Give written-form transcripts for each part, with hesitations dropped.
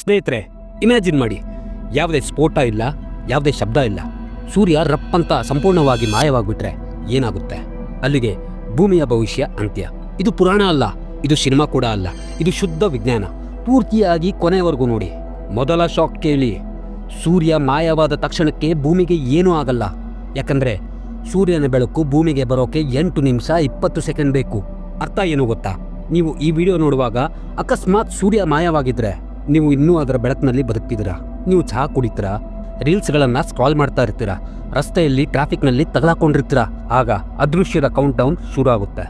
ಸ್ನೇಹಿತರೆ, ಇಮ್ಯಾಜಿನ್ ಮಾಡಿ, ಯಾವುದೇ ಸ್ಫೋಟ ಇಲ್ಲ, ಯಾವುದೇ ಶಬ್ದ ಇಲ್ಲ, ಸೂರ್ಯ ರಪ್ಪಂತ ಸಂಪೂರ್ಣವಾಗಿ ಮಾಯವಾಗಿಬಿಟ್ರೆ ಏನಾಗುತ್ತೆ? ಅಲ್ಲಿಗೆ ಭೂಮಿಯ ಭವಿಷ್ಯ ಅಂತ್ಯ. ಇದು ಪುರಾಣ ಅಲ್ಲ, ಇದು ಸಿನಿಮಾ ಕೂಡ ಅಲ್ಲ, ಇದು ಶುದ್ಧ ವಿಜ್ಞಾನ. ಪೂರ್ತಿಯಾಗಿ ಕೊನೆಯವರೆಗೂ ನೋಡಿ. ಮೊದಲ ಶಾಕ್ ಕೇಳಿ. ಸೂರ್ಯ ಮಾಯವಾದ ತಕ್ಷಣಕ್ಕೆ ಭೂಮಿಗೆ ಏನೂ ಆಗಲ್ಲ. ಯಾಕಂದರೆ ಸೂರ್ಯನ ಬೆಳಕು ಭೂಮಿಗೆ ಬರೋಕೆ 8 ನಿಮಿಷ 20 ಸೆಕೆಂಡ್ ಬೇಕು. ಅರ್ಥ ಏನು ಗೊತ್ತಾ? ನೀವು ಈ ವಿಡಿಯೋ ನೋಡುವಾಗ ಅಕಸ್ಮಾತ್ ಸೂರ್ಯ ಮಾಯವಾಗಿದ್ರೆ ನೀವು ಇನ್ನೂ ಅದರ ಬೆಳಕಿನಲ್ಲಿ ಬದುಕ್ತಿದ್ದೀರಾ. ನೀವು ಚಹಾ ಕುಡಿತೀರಾ, ರೀಲ್ಸ್ಗಳನ್ನು ಸ್ಕ್ರಾಲ್ ಮಾಡ್ತಾ ಇರ್ತೀರಾ, ರಸ್ತೆಯಲ್ಲಿ ಟ್ರಾಫಿಕ್ನಲ್ಲಿ ತಗಲಾಕೊಂಡಿರ್ತೀರಾ. ಆಗ ಅದೃಶ್ಯದ ಕೌಂಟ್ ಡೌನ್ ಶುರು ಆಗುತ್ತೆ.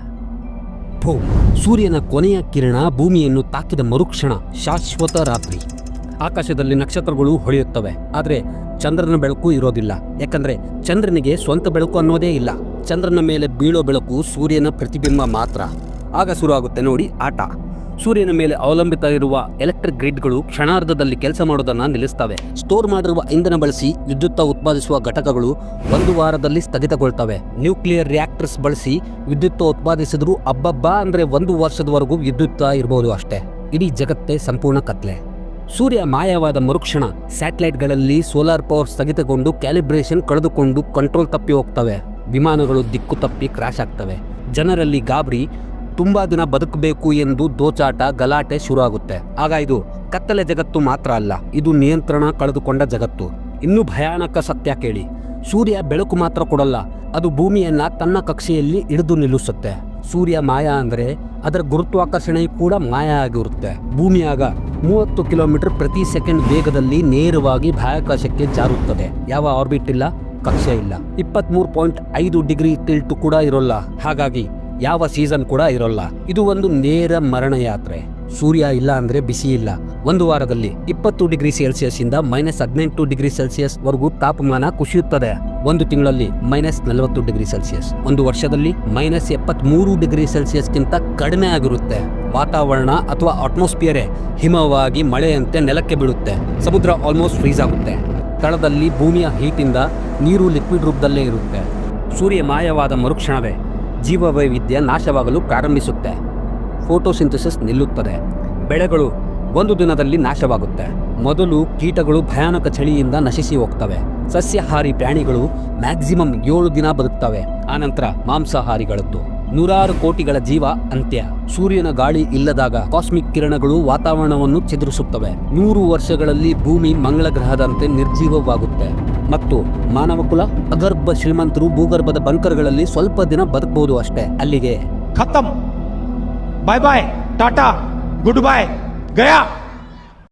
ಸೂರ್ಯನ ಕೊನೆಯ ಕಿರಣ ಭೂಮಿಯನ್ನು ತಾಕಿದ ಮರುಕ್ಷಣ ಶಾಶ್ವತ ರಾತ್ರಿ. ಆಕಾಶದಲ್ಲಿ ನಕ್ಷತ್ರಗಳು ಹೊಳೆಯುತ್ತವೆ, ಆದರೆ ಚಂದ್ರನ ಬೆಳಕು ಇರೋದಿಲ್ಲ. ಯಾಕಂದ್ರೆ ಚಂದ್ರನಿಗೆ ಸ್ವಂತ ಬೆಳಕು ಅನ್ನೋದೇ ಇಲ್ಲ. ಚಂದ್ರನ ಮೇಲೆ ಬೀಳೋ ಬೆಳಕು ಸೂರ್ಯನ ಪ್ರತಿಬಿಂಬ ಮಾತ್ರ. ಆಗ ಶುರು ಆಗುತ್ತೆ ನೋಡಿ ಆಟ. ಸೂರ್ಯನ ಮೇಲೆ ಅವಲಂಬಿತ ಇರುವ ಎಲೆಕ್ಟ್ರಿಕ್ ಗ್ರಿಡ್ಗಳು ಕ್ಷಣಾರ್ಧದಲ್ಲಿ ಕೆಲಸ ಮಾಡೋದನ್ನ ನಿಲ್ಲಿಸ್ತವೆ. ಸ್ಟೋರ್ ಮಾಡಿರುವ ಇಂಧನ ಬಳಸಿ ವಿದ್ಯುತ್ ಉತ್ಪಾದಿಸುವ ಘಟಕಗಳು 1 ವಾರದಲ್ಲಿ ಸ್ಥಗಿತಗೊಳ್ತವೆ. ನ್ಯೂಕ್ಲಿಯರ್ ರಿಯಾಕ್ಟರ್ಸ್ ಬಳಸಿ ವಿದ್ಯುತ್ ಉತ್ಪಾದಿಸಿದ್ರು ಅಬ್ಬಬ್ಬಾ ಅಂದ್ರೆ 1 ವರ್ಷದವರೆಗೂ ವಿದ್ಯುತ್ ಇರಬಹುದು ಅಷ್ಟೇ. ಇಡೀ ಜಗತ್ತೇ ಸಂಪೂರ್ಣ ಕತ್ಲೆ. ಸೂರ್ಯ ಮಾಯವಾದ ಮರುಕ್ಷಣ ಸ್ಯಾಟಲೈಟ್ಗಳಲ್ಲಿ ಸೋಲಾರ್ ಪವರ್ ಸ್ಥಗಿತಗೊಂಡು ಕ್ಯಾಲಿಬ್ರೇಷನ್ ಕಳೆದುಕೊಂಡು ಕಂಟ್ರೋಲ್ ತಪ್ಪಿ ಹೋಗ್ತವೆ. ವಿಮಾನಗಳು ದಿಕ್ಕು ತಪ್ಪಿ ಕ್ರಾಶ್ ಆಗ್ತವೆ. ಜನರಲ್ಲಿ ಗಾಬರಿ, ತುಂಬಾ ದಿನ ಬದುಕಬೇಕು ಎಂದು ದೋಚಾಟ, ಗಲಾಟೆ ಶುರು ಆಗುತ್ತೆ. ಆಗ ಇದು ಕತ್ತಲೆ ಜಗತ್ತು ಮಾತ್ರ ಅಲ್ಲ, ಇದು ನಿಯಂತ್ರಣ ಕಳೆದುಕೊಂಡ ಜಗತ್ತು. ಇನ್ನೂ ಭಯಾನಕ ಸತ್ಯ ಕೇಳಿ. ಸೂರ್ಯ ಬೆಳಕು ಮಾತ್ರ ಕೊಡಲ್ಲ, ಅದು ಭೂಮಿಯನ್ನ ತನ್ನ ಕಕ್ಷೆಯಲ್ಲಿ ಹಿಡಿದು ನಿಲ್ಲಿಸುತ್ತೆ. ಸೂರ್ಯ ಮಾಯ ಅಂದರೆ ಅದರ ಗುರುತ್ವಾಕರ್ಷಣೆ ಕೂಡ ಮಾಯ ಆಗಿರುತ್ತೆ. ಭೂಮಿಯಾಗ 30 ಕಿಲೋಮೀಟರ್ ಪ್ರತಿ ಸೆಕೆಂಡ್ ವೇಗದಲ್ಲಿ ನೇರವಾಗಿ ಬಾಹ್ಯಾಕಾಶಕ್ಕೆ ಜಾರುತ್ತದೆ. ಯಾವ ಆರ್ಬಿಟ್ ಇಲ್ಲ, ಕಕ್ಷೆ ಇಲ್ಲ. 23.5 ಡಿಗ್ರಿ ಟಿಲ್ಟ್ ಕೂಡ ಇರೋಲ್ಲ. ಹಾಗಾಗಿ ಯಾವ ಸೀಸನ್ ಕೂಡ ಇರೋಲ್ಲ. ಇದು ಒಂದು ನೇರ ಮರಣ ಯಾತ್ರೆ. ಸೂರ್ಯ ಇಲ್ಲ ಅಂದ್ರೆ ಬಿಸಿ ಇಲ್ಲ. 1 ವಾರದಲ್ಲಿ 20 ಡಿಗ್ರಿ ಸೆಲ್ಸಿಯಸ್ ಇಂದ -18 ಡಿಗ್ರಿ ಸೆಲ್ಸಿಯಸ್ ವರೆಗೂ ತಾಪಮಾನ ಕುಸಿಯುತ್ತದೆ. 1 ತಿಂಗಳಲ್ಲಿ -40 ಡಿಗ್ರಿ ಸೆಲ್ಸಿಯಸ್. 1 ವರ್ಷದಲ್ಲಿ -73 ಡಿಗ್ರಿ ಸೆಲ್ಸಿಯಸ್ಗಿಂತ ಕಡಿಮೆ ಆಗಿರುತ್ತೆ. ವಾತಾವರಣ ಅಥವಾ ಅಟ್ಮಾಸ್ಫಿಯರೇ ಹಿಮವಾಗಿ ಮಳೆಯಂತೆ ನೆಲಕ್ಕೆ ಬೀಳುತ್ತೆ. ಸಮುದ್ರ ಆಲ್ಮೋಸ್ಟ್ ಫ್ರೀಸ್ ಆಗುತ್ತೆ. ತಳದಲ್ಲಿ ಭೂಮಿಯ ಹೀಟಿಂದ ನೀರು ಲಿಕ್ವಿಡ್ ರೂಪದಲ್ಲೇ ಇರುತ್ತೆ. ಸೂರ್ಯ ಮಾಯವಾದ ಮರುಕ್ಷಣವೇ ಜೀವವೈವಿಧ್ಯ ನಾಶವಾಗಲು ಪ್ರಾರಂಭಿಸುತ್ತೆ. ಫೋಟೋಸಿಂಥಸಿಸ್ ನಿಲ್ಲುತ್ತದೆ. ಬೆಳೆಗಳು 1 ದಿನದಲ್ಲಿ ನಾಶವಾಗುತ್ತೆ. ಮೊದಲು ಕೀಟಗಳು ಭಯಾನಕ ಚಳಿಯಿಂದ ನಶಿಸಿ ಹೋಗ್ತವೆ. ಸಸ್ಯಾಹಾರಿ ಪ್ರಾಣಿಗಳು ಮ್ಯಾಕ್ಸಿಮಮ್ 7 ದಿನ ಬದುಕ್ತವೆ. ಆನಂತರ ಮಾಂಸಾಹಾರಿಗಳದ್ದು 100 ಕೋಟಿಗಳ ಜೀವ ಅಂತ್ಯ. ಸೂರ್ಯನ ಗಾಳಿ ಇಲ್ಲದಾಗ ಕಾಸ್ಮಿಕ್ ಕಿರಣಗಳು ವಾತಾವರಣವನ್ನು ಚದುರಿಸುತ್ತವೆ. 100 ವರ್ಷಗಳಲ್ಲಿ ಭೂಮಿ ಮಂಗಳ ಗ್ರಹದಂತೆ ನಿರ್ಜೀವವಾಗುತ್ತೆ. ಮತ್ತು ಮಾನವಕುಲ ಅಗರ್ಭ ಶ್ರೀಮಂತರು ಭೂಗರ್ಭದ ಬಂಕರ್ಗಳಲ್ಲಿ ಸ್ವಲ್ಪ ದಿನ ಬದುಕಬಹುದು ಅಷ್ಟೇ. ಅಲ್ಲಿಗೆ ಖತಮ್. ಬಾಯ್ ಬಾಯ್, ಟಾಟಾ, ಗುಡ್ ಬಾಯ್, ಗಯಾ.